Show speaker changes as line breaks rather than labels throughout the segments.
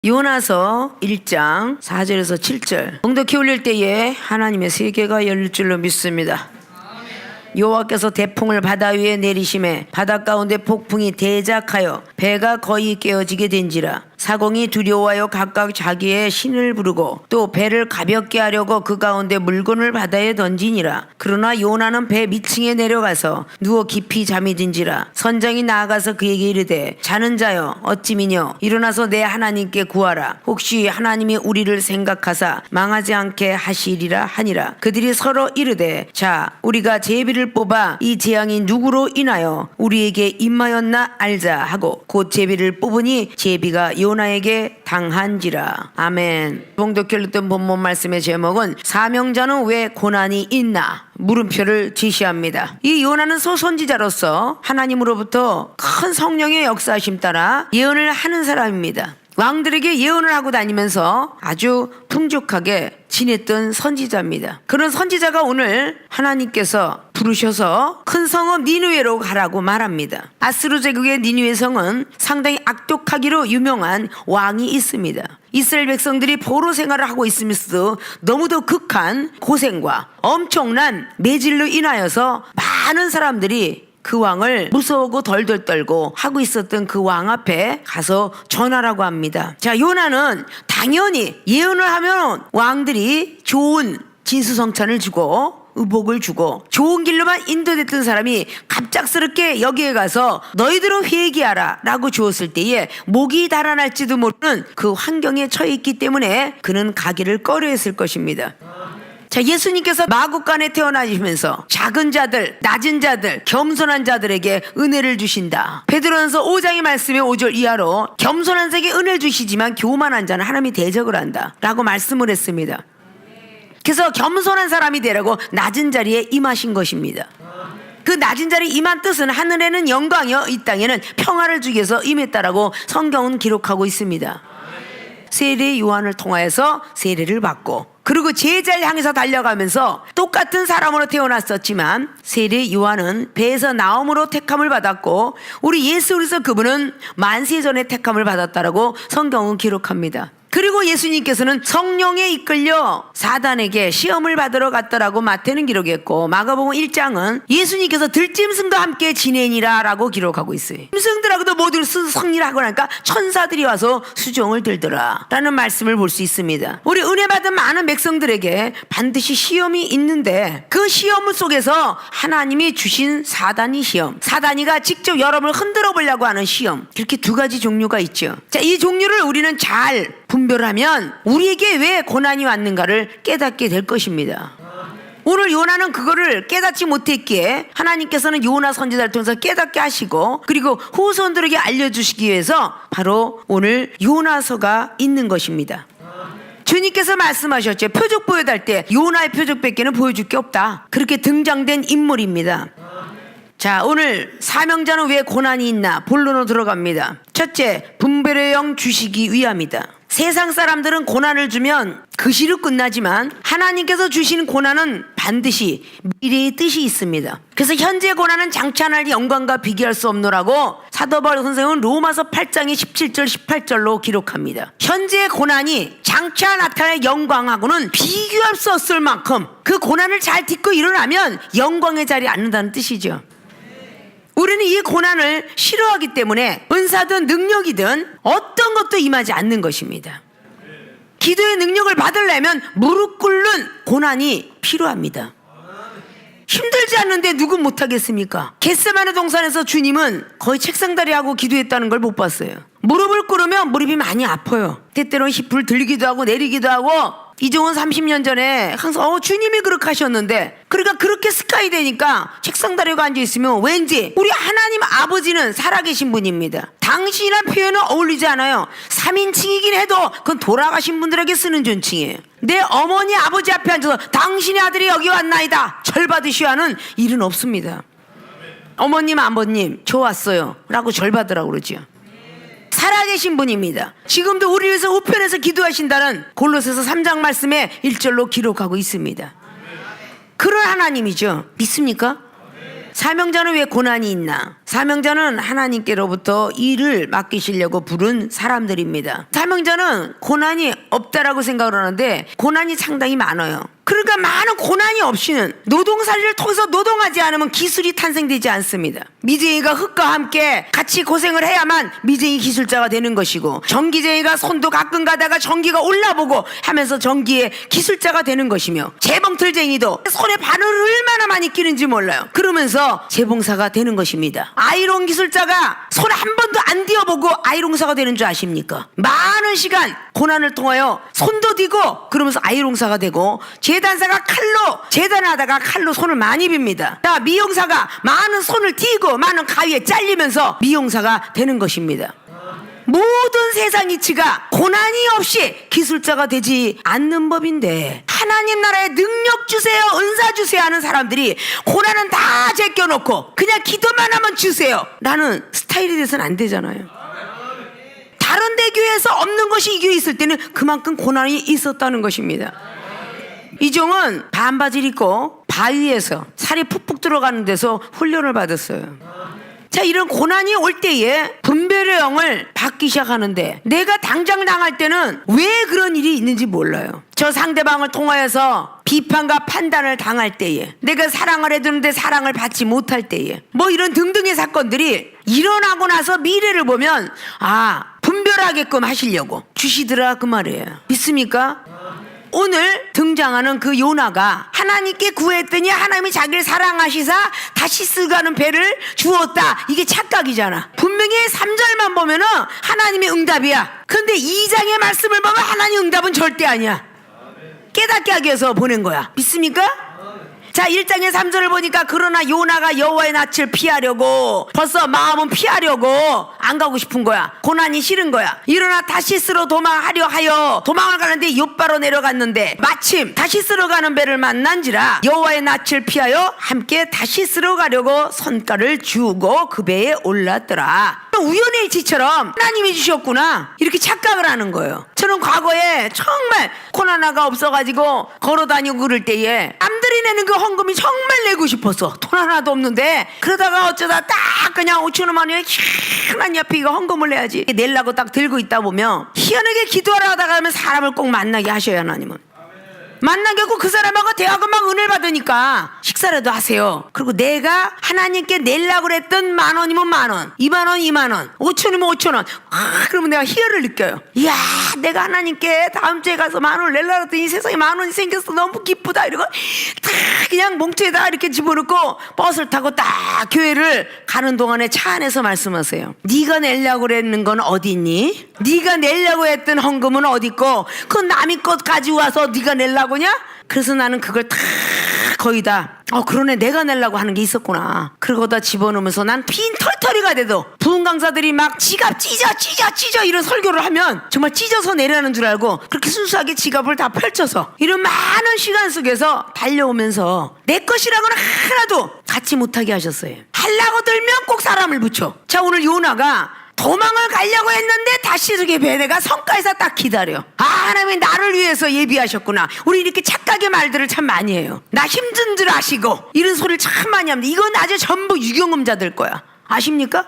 요나서 1장 4절에서 7절 엉덕히 올릴 때에 하나님의 세계가 열릴 줄로 믿습니다. 여호와께서 대풍을 바다 위에 내리심에 바다 가운데 폭풍이 대작하여 배가 거의 깨어지게 된지라. 사공이 두려워하여 각각 자기의 신을 부르고 또 배를 가볍게 하려고 그 가운데 물건을 바다에 던지니라. 그러나 요나는 배 밑층에 내려가서 누워 깊이 잠이 든지라. 선장이 나아가서 그에게 이르되 자는 자여 어찌미뇨 일어나서 내 하나님께 구하라. 혹시 하나님이 우리를 생각하사 망하지 않게 하시리라 하니라. 그들이 서로 이르되 자 우리가 제비를 뽑아 이 재앙이 누구로 인하여 우리에게 임하였나 알자 하고 곧 제비를 뽑으니 제비가 요나에게 당한지라. 아멘. 봉독 열렸던 본문 말씀의 제목은 사명자는 왜 고난이 있나? 물음표를 제시합니다. 이 요나는 소선지자로서 하나님으로부터 큰 성령의 역사하심 따라 예언을 하는 사람입니다. 왕들에게 예언을 하고 다니면서 아주 풍족하게 지냈던 선지자입니다. 그런 선지자가 오늘 하나님께서 부르셔서 큰 성읍 니느웨로 가라고 말합니다. 아스루 제국의 니느웨 성은 상당히 악독하기로 유명한 왕이 있습니다. 이스라엘 백성들이 포로 생활을 하고 있으면서도 너무도 극한 고생과 엄청난 매질로 인하여서 많은 사람들이 그 왕을 무서워하고 덜덜 떨고 하고 있었던 그 왕 앞에 가서 전하라고 합니다. 자, 요나는 당연히 예언을 하면 왕들이 좋은 진수성찬을 주고 의복을 주고 좋은 길로만 인도됐던 사람이 갑작스럽게 여기에 가서 너희들은 회개하라 라고 주었을 때에 목이 달아날지도 모르는 그 환경에 처해 있기 때문에 그는 가기를 꺼려했을 것입니다. 자, 예수님께서 마국간에 태어나시면서 작은 자들, 낮은 자들, 겸손한 자들에게 은혜를 주신다. 베드로전서 5장의 말씀의 5절 이하로 겸손한 자에게 은혜를 주시지만 교만한 자는 하나님이 대적을 한다 라고 말씀을 했습니다. 그래서 겸손한 사람이 되라고 낮은 자리에 임하신 것입니다. 그 낮은 자리에 임한 뜻은 하늘에는 영광이요 이 땅에는 평화를 주기 위해서 임했다라고 성경은 기록하고 있습니다. 세례 요한을 통하여서 세례를 받고 그리고 제자를 향해서 달려가면서 똑같은 사람으로 태어났었지만 세례 요한은 배에서 나옴으로 택함을 받았고 우리 예수 그리스도 그분은 만세 전에 택함을 받았다라고 성경은 기록합니다. 그리고 예수님께서는 성령에 이끌려 사단에게 시험을 받으러 갔더라고 마태는 기록했고 마가복음 1장은 예수님께서 들짐승도 함께 지내니라 라고 기록하고 있어요. 짐승들하고도 모두 승리를 하고 나니까 천사들이 와서 수종을 들더라 라는 말씀을 볼 수 있습니다. 우리 은혜 받은 많은 백성들에게 반드시 시험이 있는데 그 시험 속에서 하나님이 주신 사단이 시험, 사단이가 직접 여러분을 흔들어 보려고 하는 시험, 이렇게 두 가지 종류가 있죠. 자, 이 종류를 우리는 잘 분별하면 우리에게 왜 고난이 왔는가를 깨닫게 될 것입니다. 오늘 요나는 그거를 깨닫지 못했기에 하나님께서는 요나 선지자를 통해서 깨닫게 하시고 그리고 후손들에게 알려주시기 위해서 바로 오늘 요나서가 있는 것입니다. 주님께서 말씀하셨죠. 표적 보여달 때 요나의 표적밖에는 보여줄 게 없다. 그렇게 등장된 인물입니다. 자, 오늘 사명자는 왜 고난이 있나 본론으로 들어갑니다. 첫째, 분별의 영 주시기 위함이다. 세상 사람들은 고난을 주면 그 시로 끝나지만 하나님께서 주신 고난은 반드시 미래의 뜻이 있습니다. 그래서 현재 고난은 장차 할 영광과 비교할 수 없노라고 사도 바울 선생은 로마서 8장의 17절 18절로 기록합니다. 현재의 고난이 장차 나타날 영광하고는 비교할 수 없을 만큼 그 고난을 잘 딛고 일어나면 영광의 자리에 앉는다는 뜻이죠. 우리는 이 고난을 싫어하기 때문에 은사든 능력이든 어떤 것도 임하지 않는 것입니다. 기도의 능력을 받으려면 무릎 꿇는 고난이 필요합니다. 힘들지 않는데 누구 못하겠습니까? 겟세마네 동산에서 주님은 거의 책상다리하고 기도했다는 걸 못 봤어요. 무릎을 꿇으면 무릎이 많이 아파요. 때때로는 힙을 들기도 하고 내리기도 하고 이종은 30년 전에 항상 주님이 그렇게 하셨는데 그러니까 그렇게 습관이 되니까 책상다리가 앉아있으면 왠지 우리 하나님 아버지는 살아계신 분입니다. 당신이란 표현은 어울리지 않아요. 3인칭이긴 해도 그건 돌아가신 분들에게 쓰는 존칭이에요. 내 어머니 아버지 앞에 앉아서 당신의 아들이 여기 왔나이다 절 받으셔야 하는 일은 없습니다. 어머님 아버님 저 왔어요 라고 절 받으라고 그러죠. 살아계신 분입니다. 지금도 우리 위해서 우편에서 기도하신다는 골로새서 3장 말씀에 1절로 기록하고 있습니다. 그런 하나님이죠. 믿습니까? 사명자는 왜 고난이 있나? 사명자는 하나님께로부터 일을 맡기시려고 부른 사람들입니다. 사명자는 고난이 없다라고 생각을 하는데 고난이 상당히 많아요. 그러니까 많은 고난이 없이는 노동살이를 통해서 노동하지 않으면 기술이 탄생되지 않습니다. 미쟁이가 흙과 함께 같이 고생을 해야만 미쟁이 기술자가 되는 것이고, 전기쟁이가 손도 가끔 가다가 전기가 올라보고 하면서 전기의 기술자가 되는 것이며, 재봉틀쟁이도 손에 바늘을 얼마나 많이 끼는지 몰라요. 그러면서 재봉사가 되는 것입니다. 아이론 기술자가 손 한 번도 안 띄어보고 아이롱사가 되는 줄 아십니까? 많은 시간 고난을 통하여 손도 디고 그러면서 아이롱사가 되고, 재단사가 칼로 재단을 하다가 칼로 손을 많이 빕니다. 자, 미용사가 많은 손을 띄고 많은 가위에 잘리면서 미용사가 되는 것입니다. 모든 세상 이치가 고난이 없이 기술자가 되지 않는 법인데, 하나님 나라에 능력 주세요, 은사 주세요 하는 사람들이 고난은 다 제껴놓고 그냥 기도만 하면 주세요 라는 스타일이 돼서는 안 되잖아요. 다른 데 교회에서 없는 것이 이 교회에 있을 때는 그만큼 고난이 있었다는 것입니다. 이종은 반바지를 입고 바위에서 살이 푹푹 들어가는 데서 훈련을 받았어요. 자, 이런 고난이 올 때에 분별의 영을 받기 시작하는데, 내가 당장 당할 때는 왜 그런 일이 있는지 몰라요. 저 상대방을 통하여서 비판과 판단을 당할 때에, 내가 사랑을 해주는데 사랑을 받지 못할 때에, 뭐 이런 등등의 사건들이 일어나고 나서 미래를 보면 분별하게끔 하시려고 주시더라 그 말이에요. 믿습니까? 오늘 등장하는 그 요나가 하나님께 구했더니 하나님이 자기를 사랑하시사 다시 쓰가는 배를 주었다, 이게 착각이잖아. 분명히 3절만 보면은 하나님의 응답이야. 근데 2장의 말씀을 보면 하나님 응답은 절대 아니야. 깨닫게 하기 위해서 보낸 거야. 믿습니까? 자, 1장의 3절을 보니까, 그러나 요나가 여호와의 낯을 피하려고, 벌써 마음은 피하려고 안 가고 싶은 거야. 고난이 싫은 거야. 일어나 다시스로 도망하려 하여 도망을 가는데 욥바로 내려갔는데, 마침 다시스로 가는 배를 만난지라 여호와의 낯을 피하여 함께 다시스로 가려고 선가를 주고 그 배에 올랐더라. 우연의 일치처럼 하나님이 주셨구나, 이렇게 착각을 하는 거예요. 저는 과거에 정말 코로나가 없어가지고 걸어다니고 그럴 때에 남들이 내는 그 헌금이 정말 내고 싶었어. 돈 하나도 없는데, 그러다가 어쩌다 딱 그냥 5천원 만에 하나님 앞에 이거 헌금을 내야지 내려고 딱 들고 있다 보면, 희한하게 기도하러 가다가 하면 사람을 꼭 만나게 하셔요. 하나님은 만나게 하고 그 사람하고 대화하고 막 은혜를 받으니까 식사라도 하세요. 그리고 내가 하나님께 내려고 그랬던 10,000원이면 10,000원, 20,000원 20,000원, 5,000원이면 5,000원. 그러면 내가 희열을 느껴요. 이야, 내가 하나님께 다음 주에 가서 10,000원을 내려고 했더니 세상에 10,000원이 생겼어, 너무 기쁘다. 이러고 딱 그냥 봉투에다 이렇게 집어넣고 버스를 타고 딱 교회를 가는 동안에 차 안에서 말씀하세요. 네가 내려고 그랬는 건 어디 있니? 네가 내려고 했던 헌금은 어디 있고, 그건 남의 것 가지고 와서 네가 내려고 냐? 그래서 나는 그걸 다 거의 다 그러네, 내가 내려고 하는 게 있었구나. 그러고다 집어넣으면서 난 빈 털털이가 돼도 부흥 강사들이 막 지갑 찢어 이런 설교를 하면 정말 찢어서 내려는 줄 알고 그렇게 순수하게 지갑을 다 펼쳐서 이런 많은 시간 속에서 달려오면서 내 것이라고는 하나도 갖지 못하게 하셨어요. 하려고 들면 꼭 사람을 붙여. 자, 오늘 요나가 도망을 가려고 했는데 다시스의 배가 성가에서 딱 기다려. 하나님이 나를 위해서 예비하셨구나. 우리 이렇게 착각의 말들을 참 많이 해요. 나 힘든 줄 아시고 이런 소리를 참 많이 합니다. 이건 아주 전부 유경험자들 거야. 아십니까?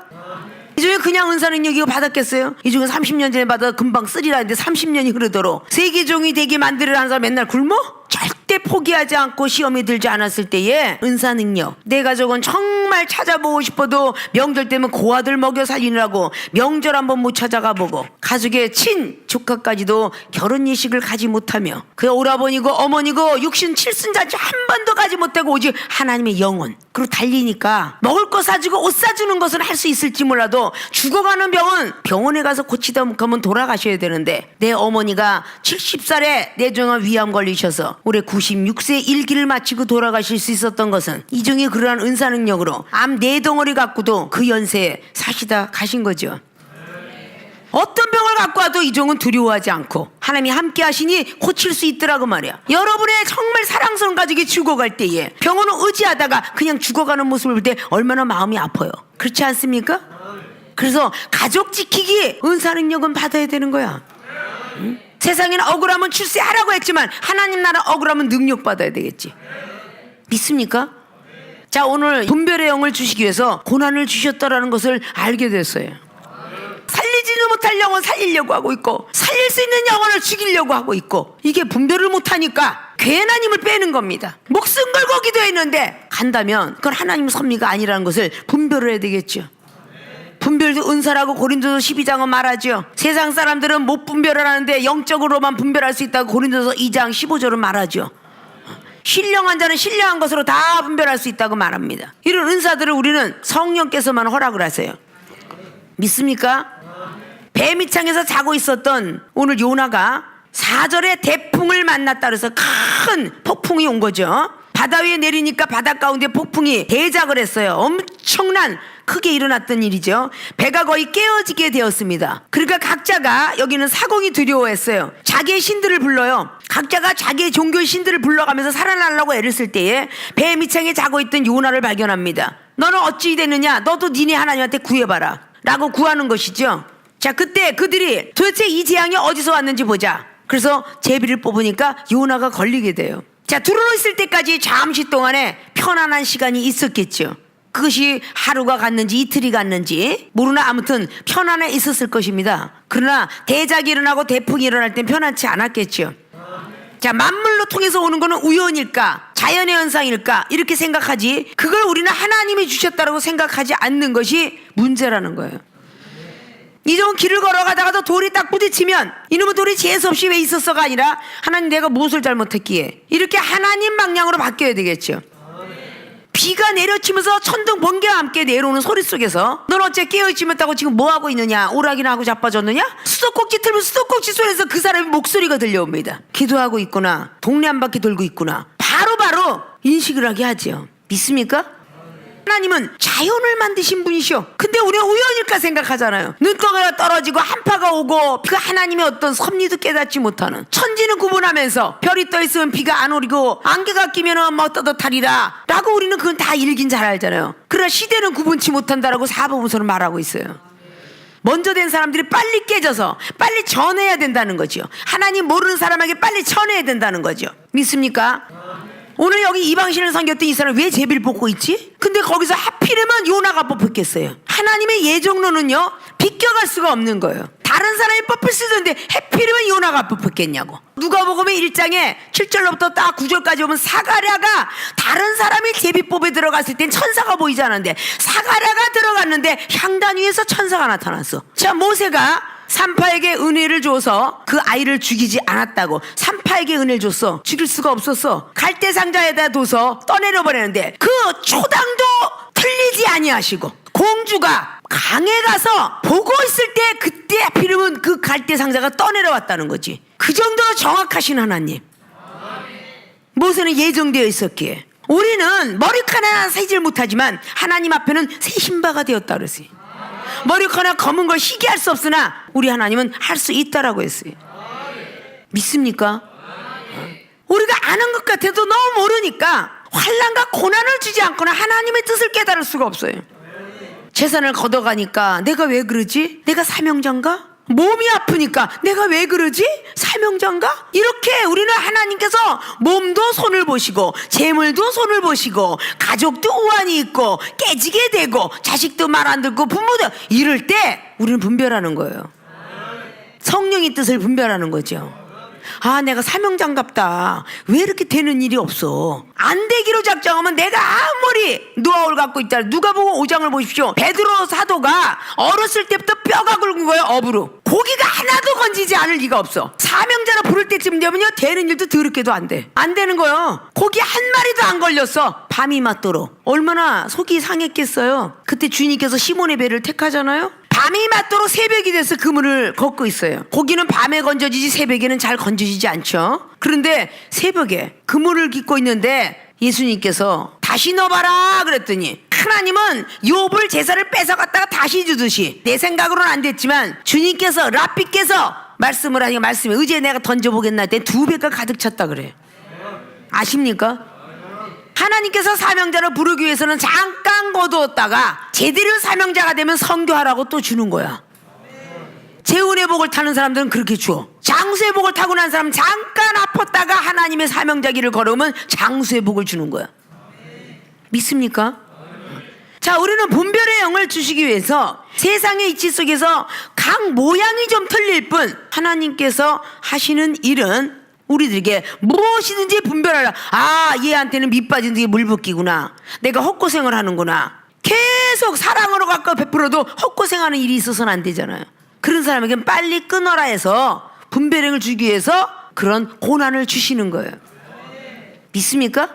이 중에 그냥 은사능력 이거 받았겠어요? 이 중에 30년 전에 받아 금방 쓰리라 했는데 30년이 흐르도록 세계종이 되게 만들으라는 사람 맨날 굶어? 절대 포기하지 않고 시험이 들지 않았을 때에 은사능력, 내 가족은 정말 찾아보고 싶어도 명절 때면 고아들 먹여 살리느라고 명절 한번 못 찾아가 보고, 가족의 친 조카까지도 결혼 예식을 가지 못하며, 그 오라버니고 어머니고 육신 칠순잔치 한 번도 가지 못하고 오직 하나님의 영혼 그리고 달리니까 먹을 거 사주고 옷 사주는 것은 할 수 있을지 몰라도 죽어가는 병은 병원에 가서 고치다 못하면 돌아가셔야 되는데, 내 어머니가 70살에 뇌종암 위암 걸리셔서 올해 96세 일기를 마치고 돌아가실 수 있었던 것은 이종이 그러한 은사능력으로 암 4덩어리 갖고도 그 연세에 사시다 가신 거죠. 어떤 병을 갖고 와도 이종은 두려워하지 않고 하나님이 함께 하시니 고칠 수 있더라고 말이야. 여러분의 정말 사랑스러운 가족이 죽어갈 때에 병원을 의지하다가 그냥 죽어가는 모습을 볼 때 얼마나 마음이 아파요. 그렇지 않습니까? 그래서 가족 지키기 은사능력은 받아야 되는 거야. 응? 세상에는 억울하면 출세하라고 했지만 하나님 나라 억울하면 능력 받아야 되겠지. 믿습니까? 자, 오늘 분별의 영을 주시기 위해서 고난을 주셨다라는 것을 알게 됐어요. 살리지는 못할 영혼 살리려고 하고 있고, 살릴 수 있는 영혼을 죽이려고 하고 있고, 이게 분별을 못하니까 괜한 힘을 빼는 겁니다. 목숨 걸고 기도했는데 간다면 그건 하나님 섭리가 아니라는 것을 분별을 해야 되겠죠. 분별도 은사라고 고린도서 12장은 말하죠. 세상 사람들은 못 분별을 하는데 영적으로만 분별할 수 있다고 고린도서 2장 15절은 말하죠. 신령한 자는 신령한 것으로 다 분별할 수 있다고 말합니다. 이런 은사들을 우리는 성령께서만 허락을 하세요. 믿습니까? 뱀이창에서 자고 있었던 오늘 요나가 4절에 대풍을 만났다 그래서 큰 폭풍이 온 거죠. 바다 위에 내리니까 바다 가운데 폭풍이 대작을 했어요. 엄청난 크게 일어났던 일이죠. 배가 거의 깨어지게 되었습니다. 그러니까 각자가, 여기는 사공이 두려워했어요. 자기의 신들을 불러요. 각자가 자기의 종교의 신들을 불러가면서 살아나려고 애를 쓸 때에 배 밑창에 자고 있던 요나를 발견합니다. 너는 어찌 됐느냐? 너도 니네 하나님한테 구해봐라 라고 구하는 것이죠. 자, 그때 그들이 도대체 이 재앙이 어디서 왔는지 보자. 그래서 제비를 뽑으니까 요나가 걸리게 돼요. 자, 두루루 있을 때까지 잠시 동안에 편안한 시간이 있었겠죠. 그것이 하루가 갔는지 이틀이 갔는지 모르나 아무튼 편안해 있었을 것입니다. 그러나 대작이 일어나고 대풍이 일어날 땐 편안치 않았겠죠. 자, 만물로 통해서 오는 거는 우연일까? 자연의 현상일까? 이렇게 생각하지, 그걸 우리는 하나님이 주셨다고 생각하지 않는 것이 문제라는 거예요. 이종 길을 걸어가다가도 돌이 딱 부딪히면 이놈의 돌이 재수없이 왜 있었어가 아니라 하나님 내가 무엇을 잘못했기에, 이렇게 하나님 방향으로 바뀌어야 되겠죠. 비가 내려치면서 천둥 번개와 함께 내려오는 소리 속에서 넌 어째 깨어있지 못하고 지금 뭐하고 있느냐, 오락이나 하고 자빠졌느냐, 수도꼭지 틀면 수도꼭지 소리에서 그 사람의 목소리가 들려옵니다. 기도하고 있구나, 동네 한 바퀴 돌고 있구나, 바로바로 인식을 하게 하죠. 믿습니까? 하나님은 자연을 만드신 분이셔. 근데 우리가 우연일까 생각하잖아요. 눈덩이가 떨어지고 한파가 오고, 그 하나님의 어떤 섭리도 깨닫지 못하는, 천지는 구분하면서 별이 떠있으면 비가 안 오리고 안개가 끼면 뭐 떠덧하리라 라고 우리는 그건 다 읽긴 잘 알잖아요. 그러나 시대는 구분치 못한다라고 사복음서는 말하고 있어요. 먼저 된 사람들이 빨리 깨져서 빨리 전해야 된다는 거죠. 하나님 모르는 사람에게 빨리 전해야 된다는 거죠. 믿습니까? 오늘 여기 이방신을 섬겼던 이 사람 왜 제비를 뽑고 있지? 근데 거기서 하필이면 요나가 뽑혔겠어요. 하나님의 예정론은요, 비껴갈 수가 없는 거예요. 다른 사람이 뽑힐 수도 있는데 하필이면 요나가 뽑혔겠냐고. 누가복음 1장에 7절로부터 딱 9절까지 보면 사가랴가 다른 사람이 제비뽑에 들어갔을 땐 천사가 보이지 않았는데 사가랴가 들어갔는데 향단 위에서 천사가 나타났어. 자, 모세가 산파에게 은혜를 줘서 그 아이를 죽이지 않았다고. 산파에게 은혜를 줬어. 죽일 수가 없었어. 갈대 상자에다 둬서 떠내려 버리는데 그 초당도 틀리지 아니하시고, 공주가 강에 가서 보고 있을 때 그때 하필이면 그 갈대 상자가 떠내려왔다는 거지. 그 정도로 정확하신 하나님. 모세는 예정되어 있었기에. 우리는 머리카락 하나 세질 못하지만 하나님 앞에는 새 신바가 되었다 그랬어요. 머리카락 검은 걸 희귀할 수 없으나 우리 하나님은 할 수 있다라고 했어요. 믿습니까? 우리가 아는 것 같아도 너무 모르니까 환난과 고난을 주지 않거나 하나님의 뜻을 깨달을 수가 없어요. 재산을 걷어가니까 내가 왜 그러지? 내가 사명자인가? 몸이 아프니까 내가 왜 그러지? 사명자인가? 이렇게 우리는 하나님께서 몸도 손을 보시고 재물도 손을 보시고 가족도 우환이 있고 깨지게 되고 자식도 말 안 듣고 부모도 이럴 때 우리는 분별하는 거예요. 성령의 뜻을 분별하는 거죠. 아, 내가 사명장갑다. 왜 이렇게 되는 일이 없어? 안 되기로 작정하면 내가 아무리 노하우를 갖고 있다. 누가 보고 5장을 보십시오. 베드로 사도가 어렸을 때부터 뼈가 굵은 거예요. 업으로. 고기가 하나도 건지지 않을 리가 없어. 사명자로 부를 때쯤 되면요, 되는 일도 더럽게도 안 돼. 안 되는 거예요. 고기 한 마리도 안 걸렸어. 밤이 맞도록. 얼마나 속이 상했겠어요. 그때 주님께서 시몬의 배를 택하잖아요. 밤이 맞도록 새벽이 돼서 그물을 걷고 있어요. 고기는 밤에 건져지지 새벽에는 잘 건져지지 않죠. 그런데 새벽에 그물을 깃고 있는데 예수님께서 다시 넣어봐라 그랬더니, 하나님은 욥을 제사를 뺏어갔다가 다시 주듯이, 내 생각으로는 안 됐지만 주님께서 랍비께서 말씀을 하니까 말씀에 의지에 내가 던져보겠나 했더니 2배가 가득 찼다 그래요. 아십니까? 하나님께서 사명자를 부르기 위해서는 잠깐 거두었다가 제대로 사명자가 되면 선교하라고 또 주는 거야. 재운의 복을 타는 사람들은 그렇게 줘. 장수의 복을 타고 난 사람은 잠깐 아팠다가 하나님의 사명자기를 걸어오면 장수의 복을 주는 거야. 믿습니까? 자, 우리는 분별의 영을 주시기 위해서 세상의 이치 속에서 각 모양이 좀 틀릴 뿐 하나님께서 하시는 일은 우리들에게 무엇이든지 분별하라. 아, 얘한테는 밑 빠진 게 물 붓기구나. 내가 헛고생을 하는구나. 계속 사랑으로 가까워 베풀어도 헛고생하는 일이 있어서는 안 되잖아요. 그런 사람에게는 빨리 끊어라 해서 분별력을 주기 위해서 그런 고난을 주시는 거예요. 믿습니까?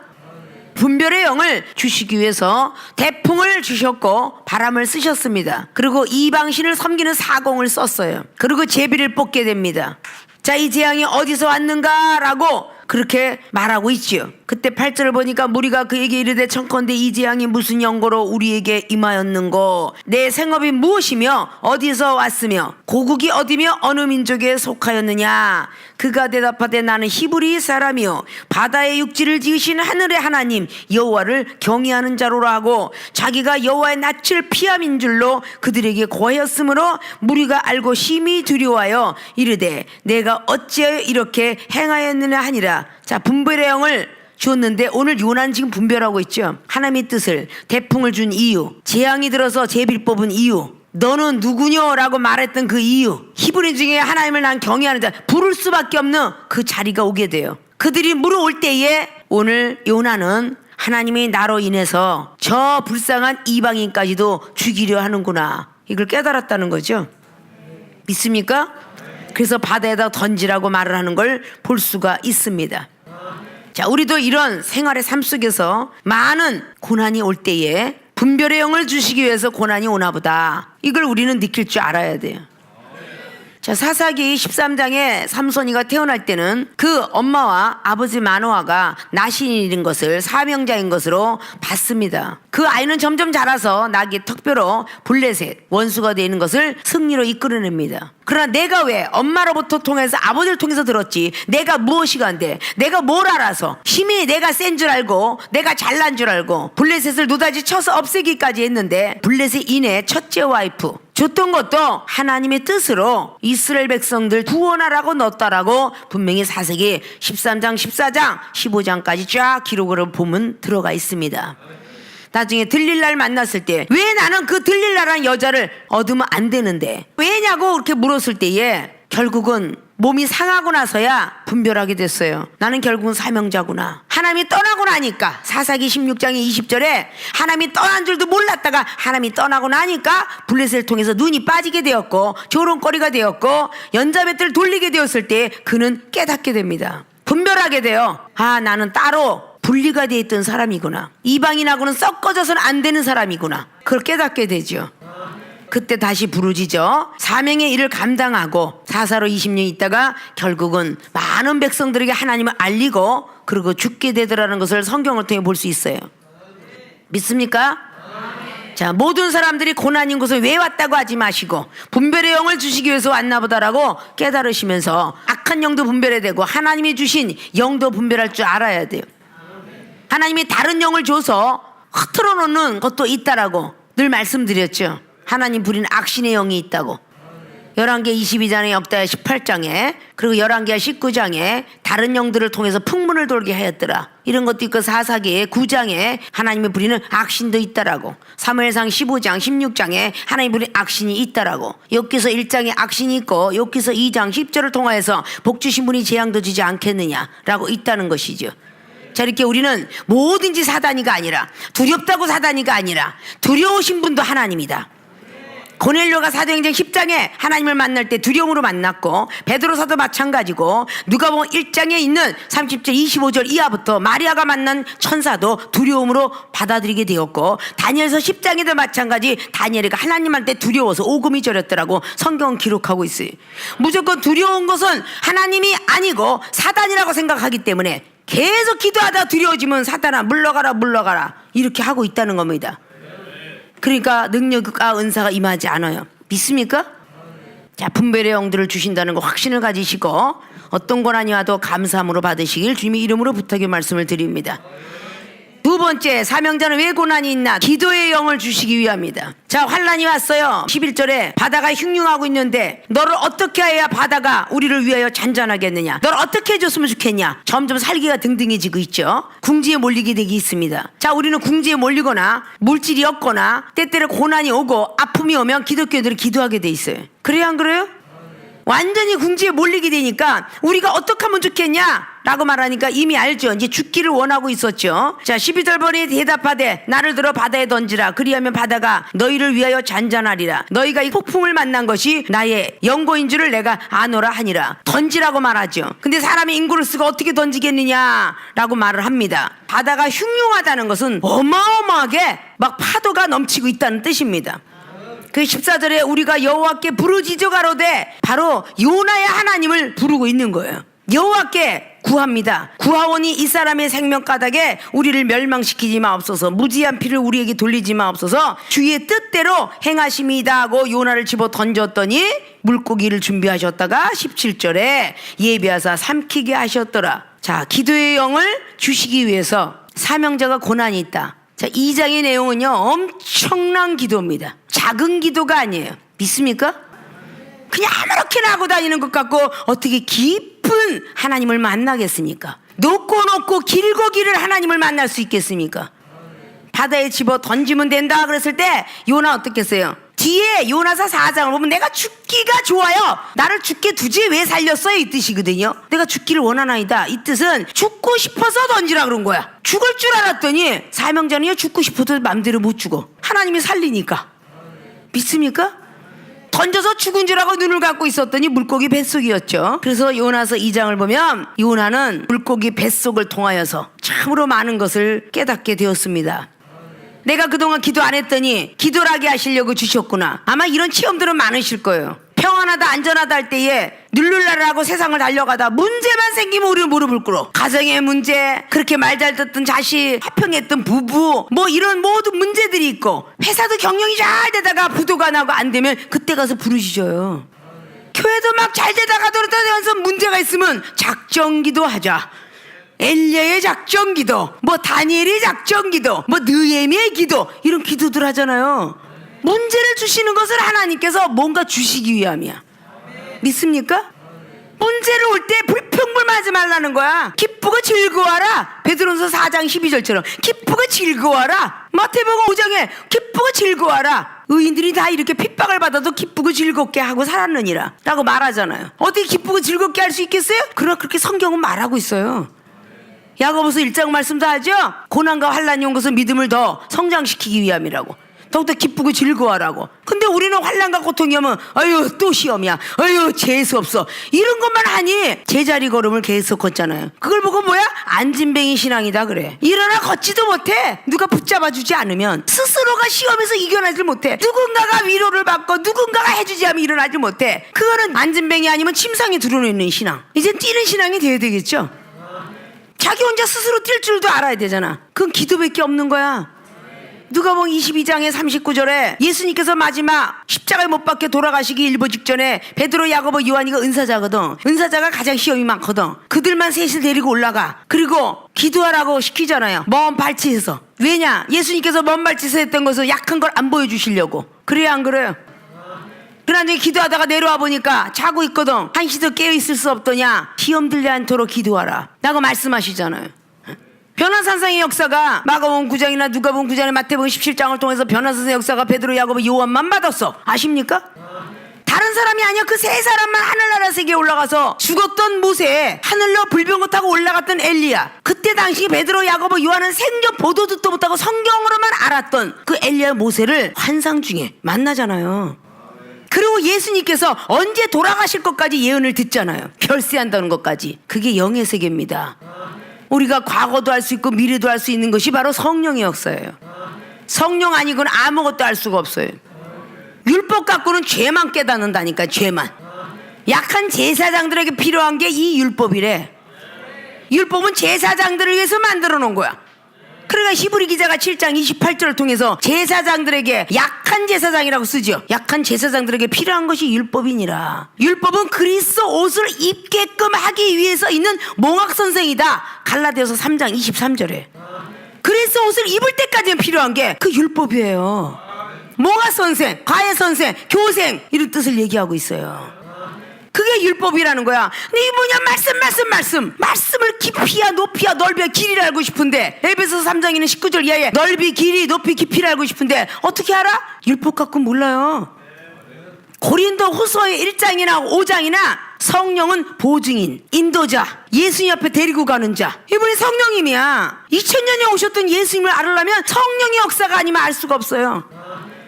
분별의 영을 주시기 위해서 대풍을 주셨고 바람을 쓰셨습니다. 그리고 이방신을 섬기는 사공을 썼어요. 그리고 제비를 뽑게 됩니다. 자, 이 재앙이 어디서 왔는가라고 그렇게 말하고 있지요. 그때 8절을 보니까 무리가 그에게 이르되 청컨대 이 재앙이 무슨 영고로 우리에게 임하였는고 내 생업이 무엇이며 어디서 왔으며 고국이 어디며 어느 민족에 속하였느냐. 그가 대답하되 나는 히브리 사람이요 바다의 육지를 지으신 하늘의 하나님 여호와를 경외하는 자로라 하고 자기가 여호와의 낯을 피함인 줄로 그들에게 고하였으므로 무리가 알고 심히 두려워하여 이르되 내가 어찌하여 이렇게 행하였느냐 하니라. 자, 분별의 영을 주었는데 오늘 요나는 지금 분별하고 있죠. 하나님의 뜻을, 대풍을 준 이유, 재앙이 들어서 제비를 뽑은 이유, 너는 누구뇨? 라고 말했던 그 이유, 히브리 중에 하나님을 난 경외하는 자, 부를 수밖에 없는 그 자리가 오게 돼요. 그들이 물어올 때에 오늘 요나는 하나님이 나로 인해서 저 불쌍한 이방인까지도 죽이려 하는구나, 이걸 깨달았다는 거죠. 믿습니까? 그래서 바다에다 던지라고 말을 하는 걸 볼 수가 있습니다. 자, 우리도 이런 생활의 삶 속에서 많은 고난이 올 때에 분별의 영을 주시기 위해서 고난이 오나 보다, 이걸 우리는 느낄 줄 알아야 돼요. 자, 사사기 13장에 삼손이가 태어날 때는 그 엄마와 아버지 마노아가 나신인 것을 사명자인 것으로 봤습니다. 그 아이는 점점 자라서 나귀 턱뼈로 블레셋 원수가 되는 것을 승리로 이끌어냅니다. 그러나 내가 왜 엄마로부터 통해서 아버지를 통해서 들었지, 내가 무엇이 간데, 내가 뭘 알아서 힘이 내가 센 줄 알고 내가 잘난 줄 알고 블레셋을 노다지 쳐서 없애기까지 했는데 블레셋인의 첫째 와이프 줬던 것도 하나님의 뜻으로 이스라엘 백성들 구원하라고 넣었다라고 분명히 사사기 13장 14장 15장까지 쫙 기록으로 보면 들어가 있습니다. 나중에 들릴날 만났을 때 왜 나는 그 들릴날한 여자를 얻으면 안 되는데 왜냐고 그렇게 물었을 때에 결국은 몸이 상하고 나서야 분별하게 됐어요. 나는 결국은 사명자구나. 하나님이 떠나고 나니까 사사기 16장의 20절에 하나님이 떠난 줄도 몰랐다가 하나님이 떠나고 나니까 블레셋을 통해서 눈이 빠지게 되었고 조롱거리가 되었고 연자맷들을 돌리게 되었을 때 그는 깨닫게 됩니다. 분별하게 돼요. 아, 나는 따로 분리가 되어 있던 사람이구나. 이방인하고는 섞어져서는 안 되는 사람이구나. 그걸 깨닫게 되죠. 그때 다시 부르짖어 사명의 일을 감당하고 사사로 20년 있다가 결국은 많은 백성들에게 하나님을 알리고 그리고 죽게 되더라는 것을 성경을 통해 볼 수 있어요. 믿습니까? 자, 모든 사람들이 고난인 곳에 왜 왔다고 하지 마시고 분별의 영을 주시기 위해서 왔나 보다라고 깨달으시면서 악한 영도 분별해야 되고 하나님이 주신 영도 분별할 줄 알아야 돼요. 하나님이 다른 영을 줘서 흐트러 놓는 것도 있다라고 늘 말씀드렸죠. 하나님 부리는 악신의 영이 있다고. 열왕기하 22장에 역대하 18장에 그리고 열왕기하 19장에 다른 영들을 통해서 풍문을 돌게 하였더라. 이런 것도 있고 사사기 9장에 하나님이 부리는 악신도 있다라고. 사무엘상 15장 16장에 하나님이 부리는 악신이 있다라고. 욥기서 1장에 악신이 있고 욥기서 2장 10절을 통하여서 복 주신 분이 재앙도 주지 않겠느냐라고 있다는 것이죠. 자, 이렇게 우리는 뭐든지 사단이가 아니라 두렵다고 사단이가 아니라 두려우신 분도 하나님이다. 고넬료가 사도행전 10장에 하나님을 만날 때 두려움으로 만났고 베드로서도 마찬가지고 누가복음 1장에 있는 30절 25절 이하부터 마리아가 만난 천사도 두려움으로 받아들이게 되었고 다니엘서 10장에도 마찬가지 다니엘이가 하나님한테 두려워서 오금이 저렸더라고 성경은 기록하고 있어요. 무조건 두려운 것은 하나님이 아니고 사단이라고 생각하기 때문에 계속 기도하다 두려워지면 사단아 물러가라 물러가라 이렇게 하고 있다는 겁니다. 그러니까 능력과 은사가 임하지 않아요. 믿습니까? 자, 분별의 영들을 주신다는 거 확신을 가지시고 어떤 고난이 와도 감사함으로 받으시길 주님의 이름으로 부탁의 말씀을 드립니다. 두 번째, 사명자는 왜 고난이 있나? 기도의 영을 주시기 위함이다. 자, 환란이 왔어요. 11절에 바다가 흉흉하고 있는데 너를 어떻게 해야 바다가 우리를 위하여 잔잔하겠느냐? 너를 어떻게 해줬으면 좋겠냐? 점점 살기가 등등해지고 있죠. 궁지에 몰리게 되기 있습니다. 자, 우리는 궁지에 몰리거나 물질이 없거나 때때로 고난이 오고 아픔이 오면 기독교인들은 기도하게 돼 있어요. 그래요, 안 그래요? 완전히 궁지에 몰리게 되니까 우리가 어떻게 하면 좋겠냐? 라고 말하니까 이미 알죠. 이제 죽기를 원하고 있었죠. 자, 12절번에 대답하되 나를 들어 바다에 던지라. 그리하면 바다가 너희를 위하여 잔잔하리라. 너희가 이 폭풍을 만난 것이 나의 연고인 줄을 내가 아노라 하니라. 던지라고 말하죠. 근데 사람이 인구를 쓰고 어떻게 던지겠느냐? 라고 말을 합니다. 바다가 흉흉하다는 것은 어마어마하게 막 파도가 넘치고 있다는 뜻입니다. 그 14절에 우리가 여호와께 부르짖어 가로되 바로 요나의 하나님을 부르고 있는 거예요. 여호와께 구합니다. 구하오니 이 사람의 생명가닥에 우리를 멸망시키지 마옵소서. 무지한 피를 우리에게 돌리지 마옵소서. 주의 뜻대로 행하심이다 하고 요나를 집어 던졌더니 물고기를 준비하셨다가 17절에 예비하사 삼키게 하셨더라. 자, 기도의 영을 주시기 위해서 사명자가 고난이 있다. 자, 2장의 내용은요 엄청난 기도입니다. 작은 기도가 아니에요. 믿습니까? 그냥 아무렇게나 하고 다니는 것 같고 어떻게 깊은 하나님을 만나겠습니까? 높고 길고 하나님을 만날 수 있겠습니까? 바다에 집어 던지면 된다 그랬을 때 요나 어떻게 했어요? 뒤에 요나서 4장을 보면 내가 죽기가 좋아요. 나를 죽게 두지 왜 살렸어요? 이 뜻이거든요. 내가 죽기를 원하나이다. 이 뜻은 죽고 싶어서 던지라 그런 거야. 죽을 줄 알았더니 사명자는요 죽고 싶어도 마음대로 못 죽어. 하나님이 살리니까. 믿습니까? 던져서 죽은 줄 알고 눈을 감고 있었더니 물고기 뱃속이었죠. 그래서 요나서 2장을 보면 요나는 물고기 뱃속을 통하여서 참으로 많은 것을 깨닫게 되었습니다. 내가 그동안 기도 안 했더니 기도하게 하시려고 주셨구나. 아마 이런 체험들은 많으실 거예요. 평안하다 안전하다 할 때에 룰루라라고 세상을 달려가다 문제만 생기면 우리는 무릎을 꿇어. 가정의 문제, 그렇게 말 잘 듣던 자식, 화평했던 부부, 뭐 이런 모든 문제들이 있고 회사도 경영이 잘 되다가 부도가 나고 안 되면 그때 가서 부르시죠요. 교회도 막 잘 되다가 돌아다니면서 문제가 있으면 작정기도 하자. 엘리야의 작정기도, 뭐 다니엘의 작정기도, 뭐 느헤미야의 기도, 이런 기도들 하잖아요. 문제를 주시는 것을 하나님께서 뭔가 주시기 위함이야. 믿습니까? 문제를 올 때 불평불만하지 말라는 거야. 기쁘고 즐거워하라. 베드로전서 4장 12절처럼 기쁘고 즐거워하라. 마태복음 5장에 기쁘고 즐거워하라. 의인들이 다 이렇게 핍박을 받아도 기쁘고 즐겁게 하고 살았느니라 라고 말하잖아요. 어떻게 기쁘고 즐겁게 할 수 있겠어요? 그러나 그렇게 성경은 말하고 있어요. 야고보서 1장 말씀도 하죠. 고난과 환난이 온 것은 믿음을 더 성장시키기 위함이라고. 더욱더 기쁘고 즐거워하라고. 근데 우리는 환난과 고통이 오면 아유 또 시험이야, 아유 재수 없어, 이런 것만 하니 제자리 걸음을 계속 걷잖아요. 그걸 보고 뭐야? 안진뱅이 신앙이다 그래. 일어나 걷지도 못해. 누가 붙잡아주지 않으면 스스로가 시험에서 이겨내질 못해. 누군가가 위로를 받고 누군가가 해주지 않으면 일어나질 못해. 그거는 안진뱅이 아니면 침상에 들어놓는 신앙. 이젠 뛰는 신앙이 돼야 되겠죠. 자기 혼자 스스로 뛸 줄도 알아야 되잖아. 그건 기도밖에 없는 거야. 누가복음 22장의 39절에 예수님께서 마지막 십자가에 못 박혀 돌아가시기 일보 직전에 베드로, 야고보, 요한이가 은사자거든. 은사자가 가장 시험이 많거든. 그들만 셋을 데리고 올라가. 그리고 기도하라고 시키잖아요. 먼 발치에서. 왜냐? 예수님께서 먼 발치에서 했던 것을 약한 걸 안 보여주시려고. 그래야 안 그래요? 그러나 기도하다가 내려와 보니까 자고 있거든. 한시도 깨어있을 수 없더냐? 시험 들지 않도록 기도하라 라고 말씀하시잖아요. 변화산상의 역사가 마가복음 9장이나 누가복음 9장이나 마태복음 17장을 통해서 변화산상의 역사가 베드로, 야고보, 요한만 받았어. 아십니까? 다른 사람이 아니야. 그 세 사람만 하늘나라 세계에 올라가서 죽었던 모세, 하늘로 불병거 타고 올라갔던 엘리야, 그때 당시 베드로, 야고보, 요한은 생전 보도 듣도 못하고 성경으로만 알았던 그 엘리야, 모세를 환상 중에 만나잖아요. 그리고 예수님께서 언제 돌아가실 것까지 예언을 듣잖아요. 별세한다는 것까지. 그게 영의 세계입니다. 우리가 과거도 알 수 있고 미래도 알 수 있는 것이 바로 성령의 역사예요. 성령 아니고는 아무것도 알 수가 없어요. 율법 갖고는 죄만 깨닫는다니까. 죄만. 약한 제사장들에게 필요한 게 이 율법이래. 율법은 제사장들을 위해서 만들어 놓은 거야. 그러니까 히브리 기자가 7장 28절을 통해서 제사장들에게 약한 제사장이라고 쓰죠. 약한 제사장들에게 필요한 것이 율법이니라. 율법은 그리스도 옷을 입게끔 하기 위해서 있는 몽학 선생이다. 갈라디아서 3장 23절에. 그래서 옷을 입을 때까지는 필요한 게 그 율법이에요. 몽하 선생, 과외 선생, 교생 이런 뜻을 얘기하고 있어요. 그게 율법이라는 거야. 근데 이 뭐냐? 말씀을 깊이야 높이야 넓이야 길이를 알고 싶은데 에베소서 3장 19절 이하에 넓이 길이 높이 깊이를 알고 싶은데 어떻게 알아? 율법 갖고 몰라요. 고린도 후서의 1장이나 5장이나 성령은 보증인, 인도자, 예수님 앞에 데리고 가는 자. 이분이 성령님이야. 2000년에 오셨던 예수님을 알으려면 성령의 역사가 아니면 알 수가 없어요.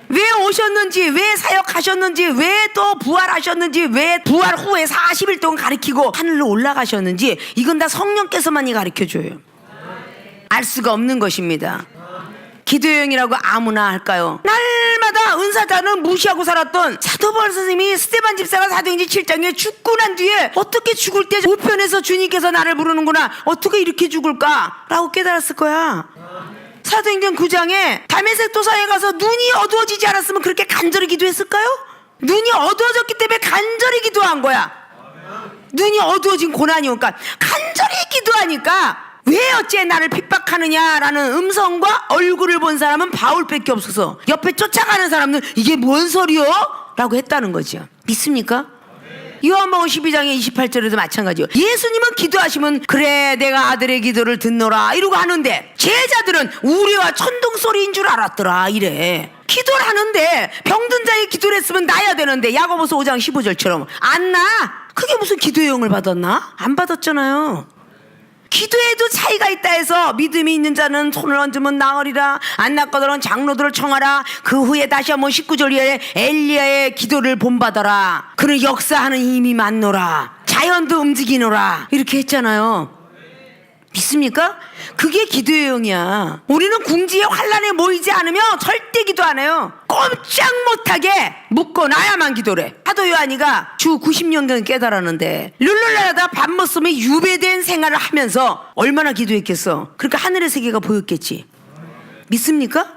왜 오셨는지, 왜 사역하셨는지, 왜 또 부활하셨는지, 왜 부활 후에 40일 동안 가르치고 하늘로 올라가셨는지 이건 다 성령께서만이 가르쳐줘요. 알 수가 없는 것입니다. 기도여행이라고 아무나 할까요? 날마다 은사자는 무시하고 살았던 사도 바울 선생님이 스데반 집사가 사도행전 7장에 죽고 난 뒤에 어떻게 죽을 때 우편에서 주님께서 나를 부르는구나, 어떻게 이렇게 죽을까 라고 깨달았을 거야. 사도행전 9장에 다메섹 도상에 가서 눈이 어두워지지 않았으면 그렇게 간절히 기도했을까요? 눈이 어두워졌기 때문에 간절히 기도한 거야. 눈이 어두워진 고난이 오니까 간절히 기도하니까 왜 어째 나를 핍박하느냐라는 음성과 얼굴을 본 사람은 바울밖에 없어서 옆에 쫓아가는 사람은 이게 뭔 소리요? 라고 했다는 거죠. 믿습니까? 요한복음 12장의 28절에도 마찬가지요. 예수님은 기도하시면 그래 내가 아들의 기도를 듣노라 이러고 하는데 제자들은 우리와 천둥소리인 줄 알았더라 이래. 기도를 하는데 병든 자의 기도를 했으면 나야 되는데 야고보서 5장 15절처럼 안 나? 그게 무슨 기도의 영을 받았나? 안 받았잖아요. 기도에도 차이가 있다 해서 믿음이 있는 자는 손을 얹으면 나으리라, 안 낫거든 장로들을 청하라. 그 후에 다시 한번 19절에 엘리야의 기도를 본받아라. 그는 역사하는 힘이 많노라, 자연도 움직이노라 이렇게 했잖아요. 믿습니까? 그게 기도의 영이야. 우리는 궁지에 환란에 모이지 않으면 절대 기도 안 해요. 꼼짝 못하게 묶어놔야만 기도를 해. 사도 요한이가 주 90년간 깨달았는데 룰루랄하다 밥 먹으면 유배된 생활을 하면서 얼마나 기도했겠어. 그러니까 하늘의 세계가 보였겠지. 믿습니까?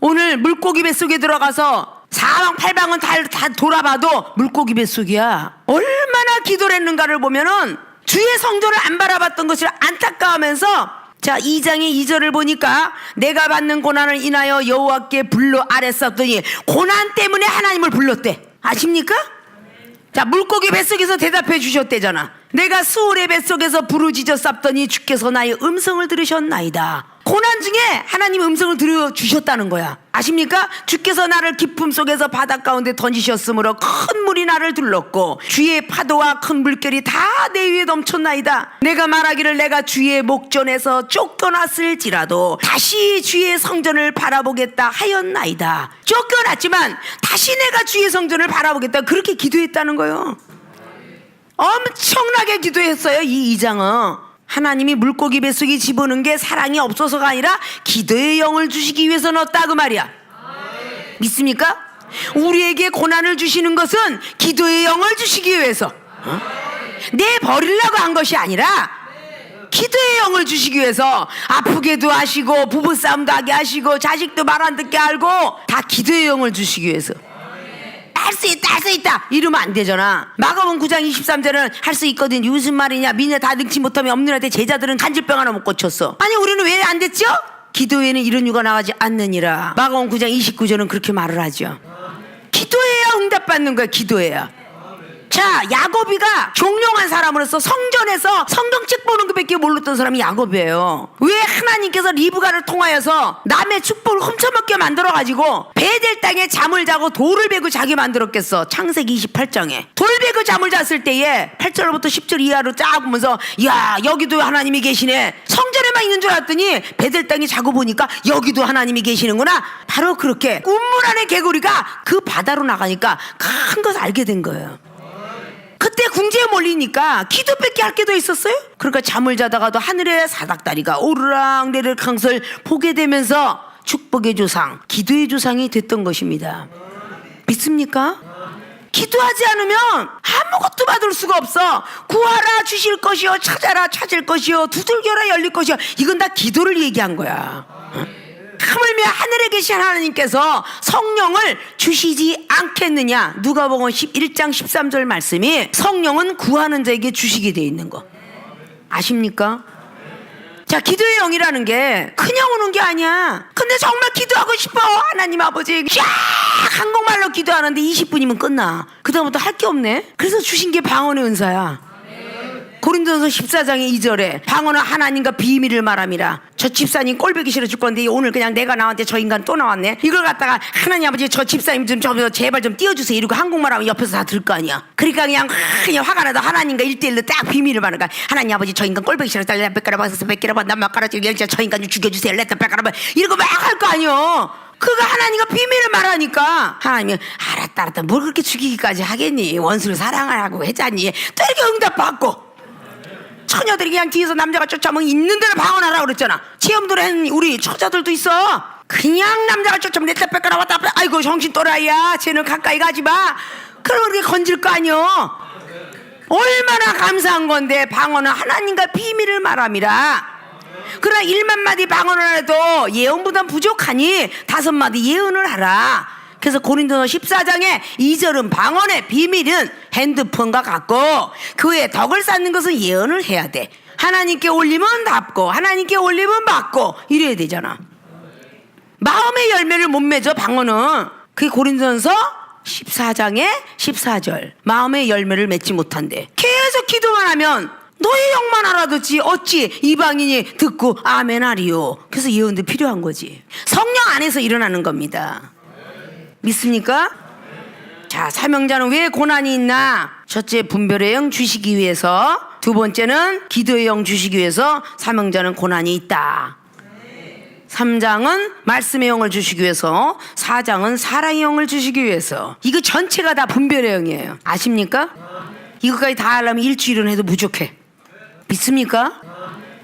오늘 물고기 뱃속에 들어가서 사방팔방은 다 돌아봐도 물고기 뱃속이야. 얼마나 기도를 했는가를 보면은 주의 성전을 안 바라봤던 것을 안타까워하면서 자 2장의 2절을 보니까 내가 받는 고난을 인하여 여호와께 불러 아뢰었더니 고난 때문에 하나님을 불렀대. 아십니까? 자 물고기 뱃속에서 대답해 주셨대잖아. 내가 수월의 뱃속에서 부르짖어 쌌더니 주께서 나의 음성을 들으셨나이다. 고난 중에 하나님 음성을 들어주셨다는 거야. 아십니까? 주께서 나를 깊음 속에서 바다 가운데 던지셨으므로 큰 물이 나를 둘렀고 주의 파도와 큰 물결이 다 내 위에 넘쳤나이다. 내가 말하기를 내가 주의 목전에서 쫓겨났을지라도 다시 주의 성전을 바라보겠다 하였나이다. 쫓겨났지만 다시 내가 주의 성전을 바라보겠다 그렇게 기도했다는 거예요. 엄청나게 기도했어요. 이 2장은 하나님이 물고기 뱃속에 집어넣은 게 사랑이 없어서가 아니라 기도의 영을 주시기 위해서 넣었다 그 말이야. 믿습니까? 우리에게 고난을 주시는 것은 기도의 영을 주시기 위해서 내 버리려고 한 것이 아니라 기도의 영을 주시기 위해서 아프게도 하시고 부부싸움도 하게 하시고 자식도 말 안 듣게 알고 다 기도의 영을 주시기 위해서. 할 수 있다 할 수 있다 이러면 안 되잖아. 마가복음 9장 23절은 할 수 있거든. 무슨 말이냐, 미녀 다 능치 못하면 없는 한테 제자들은 간질병 하나 못 고쳤어. 아니 우리는 왜 안 됐죠? 기도에는 이런 유가 나가지 않느니라. 마가복음 9장 29절은 그렇게 말을 하죠. 기도해야 응답받는 거야. 기도해야. 자 야곱이가 종용한 사람으로서 성전에서 성경책 보는 것밖에 몰랐던 사람이 야곱이에요. 왜 하나님께서 리브가를 통하여서 남의 축복을 훔쳐먹게 만들어가지고 베델 땅에 잠을 자고 돌을 베고 자게 만들었겠어. 창세기 28장에 돌 베고 잠을 잤을 때에 8절부터 10절 이하로 쫙 보면서 야 여기도 하나님이 계시네. 성전에만 있는 줄 알았더니 베델 땅에 자고 보니까 여기도 하나님이 계시는구나. 바로 그렇게 운물 안의 개구리가 그 바다로 나가니까 큰 것을 알게 된 거예요. 그때 궁지에 몰리니까 기도밖에 할 게 더 있었어요? 그러니까 잠을 자다가도 하늘의 사닥다리가 오르락내리락 한 것을 보게 되면서 축복의 조상, 기도의 조상이 됐던 것입니다. 믿습니까? 기도하지 않으면 아무것도 받을 수가 없어. 구하라 주실 것이요, 찾아라 찾을 것이요, 두들겨라 열릴 것이요. 이건 다 기도를 얘기한 거야. 하물며 하늘에 계신 하나님께서 성령을 주시지 않겠느냐. 누가복음 11장 13절 말씀이 성령은 구하는 자에게 주시게 돼 있는 거 아십니까? 자, 기도의 영이라는 게 그냥 오는 게 아니야. 근데 정말 기도하고 싶어. 하나님 아버지 쫙 한국말로 기도하는데 20분이면 끝나. 그다음부터 할 게 없네. 그래서 주신 게 방언의 은사야. 고린도전서 14장의 2절에 방언은 하나님과 비밀을 말함이라. 저 집사님 꼴보기 싫어 죽 건데 오늘 그냥 내가 나왔는데 저 인간 또 나왔네. 이걸 갖다가 하나님 아버지 저 집사님 좀 제발 좀 띄워주세요 이러고 한국말 하면 옆에서 다 들을 거 아니야. 그러니까 그냥 화가 나도 하나님과 1대1로 딱 비밀을 말하니까 하나님 아버지 저 인간 꼴보기 싫어 딸 뺏가라봐서 뺏기라봐 난 막가라지 저 인간 좀 죽여주세요 렛다 뺏가라봐 이러고 막 할 거 아니야. 그거 하나님과 비밀을 말하니까 하나님이 알았다 뭘 그렇게 죽이기까지 하겠니. 원수를 사랑하라고 했잖니. 또 이렇게 응답받고 처녀들이 그냥 뒤에서 남자가 쫓아오면 있는 대로 방언하라고 그랬잖아. 체험들 한 우리 처자들도 있어. 그냥 남자가 쫓아오면 내 딸 뺏거나 왔다 아이고 정신 또라이야 쟤는 가까이 가지마. 그렇게 건질 거 아니여. 얼마나 감사한 건데. 방언은 하나님과 비밀을 말함이라. 그러나 1만 마디 방언을 해도 예언보단 부족하니 5마디 예언을 하라. 그래서 고린도서 14장에 2절은 방언의 비밀은 핸드폰과 같고 그의 덕을 쌓는 것은 예언을 해야 돼. 하나님께 올리면 답고 하나님께 올리면 받고 이래야 되잖아. 마음의 열매를 못 맺어 방언은. 그게 고린도전서 14장의 14절. 마음의 열매를 맺지 못한대. 계속 기도만 하면 너의 영만 알아듣지 어찌 이방인이 듣고 아멘 하리요. 그래서 예언도 필요한 거지. 성령 안에서 일어나는 겁니다. 믿습니까? 자, 사명자는 왜 고난이 있나? 첫째, 분별의 영 주시기 위해서. 두 번째는 기도의 영 주시기 위해서 사명자는 고난이 있다. 3장은 말씀의 영을 주시기 위해서. 4장은 사랑의 영을 주시기 위해서. 이거 전체가 다 분별의 영이에요. 아십니까? 이것까지 다 하려면 일주일은 해도 부족해. 믿습니까?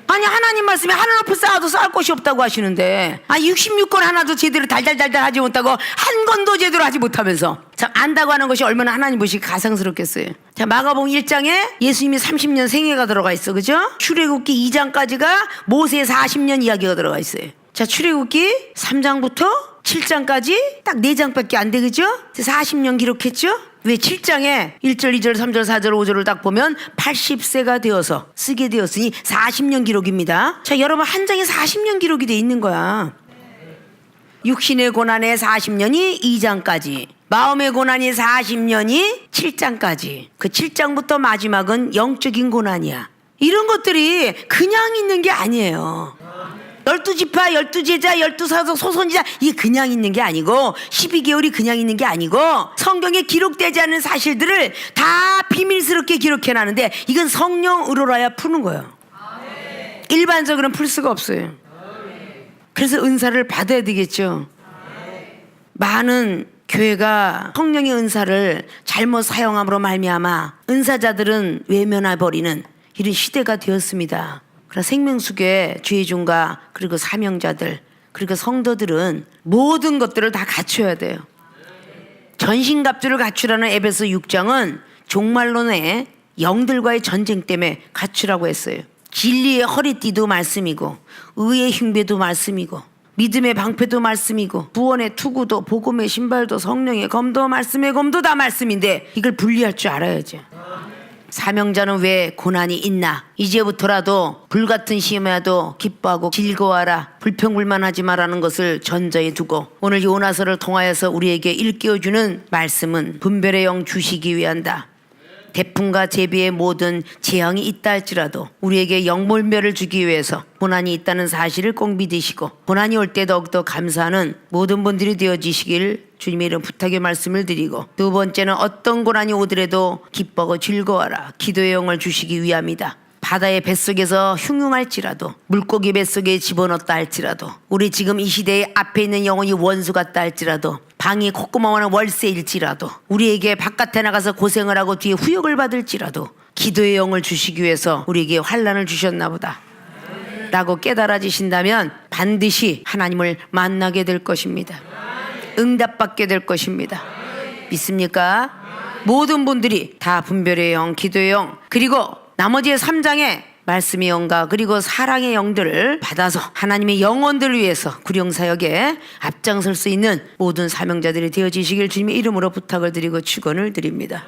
아니 하나님 말씀에 하늘 앞에 쌓아도 쌓을 곳이 없다고 하시는데 66권 하나도 제대로 달달달달 하지 못하고 한 권도 제대로 하지 못하면서 참 안다고 하는 것이 얼마나 하나님 보시기 가상스럽겠어요. 자, 마가복음 1장에 예수님이 30년 생애가 들어가 있어. 그죠? 출애굽기 2장까지가 모세의 40년 이야기가 들어가 있어요. 자, 출애굽기 3장부터 7장까지 딱 4장밖에 안 돼. 그죠? 40년 기록했죠? 왜 7장에 1절, 2절, 3절, 4절, 5절을 딱 보면 80세가 되어서 쓰게 되었으니 40년 기록입니다. 자, 여러분 한 장에 40년 기록이 돼 있는 거야. 육신의 고난에 40년이 2장까지, 마음의 고난이 40년이 7장까지. 그 7장부터 마지막은 영적인 고난이야. 이런 것들이 그냥 있는 게 아니에요. 12지파, 12제자, 12사도 소선지자 이게 그냥 있는 게 아니고 12개월이 그냥 있는 게 아니고 성경에 기록되지 않은 사실들을 다 비밀스럽게 기록해놨는데 이건 성령으로라야 푸는 거예요. 일반적으로는 풀 수가 없어요. 그래서 은사를 받아야 되겠죠. 많은 교회가 성령의 은사를 잘못 사용함으로 말미암아 은사자들은 외면해버리는 이런 시대가 되었습니다. 그러나 생명수계 죄중과 그리고 사명자들 그리고 성도들은 모든 것들을 다 갖춰야 돼요. 전신갑주를 갖추라는 에베소 6장은 종말론의 영들과의 전쟁 때문에 갖추라고 했어요. 진리의 허리띠도 말씀이고 의의 흉배도 말씀이고 믿음의 방패도 말씀이고 구원의 투구도 복음의 신발도 성령의 검도 말씀의 검도 다 말씀인데 이걸 분리할 줄 알아야죠. 사명자는 왜 고난이 있나? 이제부터라도 불같은 시험에도 기뻐하고 즐거워하라. 불평불만하지 말라는 것을 전저에 두고 오늘 요나서를 통하여서 우리에게 일깨워주는 말씀은 분별의 영 주시기 위한다. 태풍과 제비의 모든 재앙이 있다 할지라도 우리에게 영몰멸을 주기 위해서 고난이 있다는 사실을 꼭 믿으시고 고난이 올 때 더욱더 감사하는 모든 분들이 되어지시길 주님의 이름 부탁의 말씀을 드리고 두 번째는 어떤 고난이 오더라도 기뻐하고 즐거워하라. 기도의 영을 주시기 위함이다. 바다의 뱃속에서 흉흉할지라도 물고기 뱃속에 집어넣었다 할지라도 우리 지금 이 시대에 앞에 있는 영혼이 원수 같다 할지라도 방이 콧구멍하는 월세일지라도 우리에게 바깥에 나가서 고생을 하고 뒤에 후욕을 받을지라도 기도의 영을 주시기 위해서 우리에게 환난을 주셨나 보다 라고 깨달아지신다면 반드시 하나님을 만나게 될 것입니다. 응답받게 될 것입니다. 믿습니까? 모든 분들이 다 분별의 영, 기도의 영 그리고 나머지 3장에 말씀의 영과 그리고 사랑의 영들을 받아서 하나님의 영혼들을 위해서 구령사역에 앞장설 수 있는 모든 사명자들이 되어지시길 주님의 이름으로 부탁을 드리고 축원을 드립니다.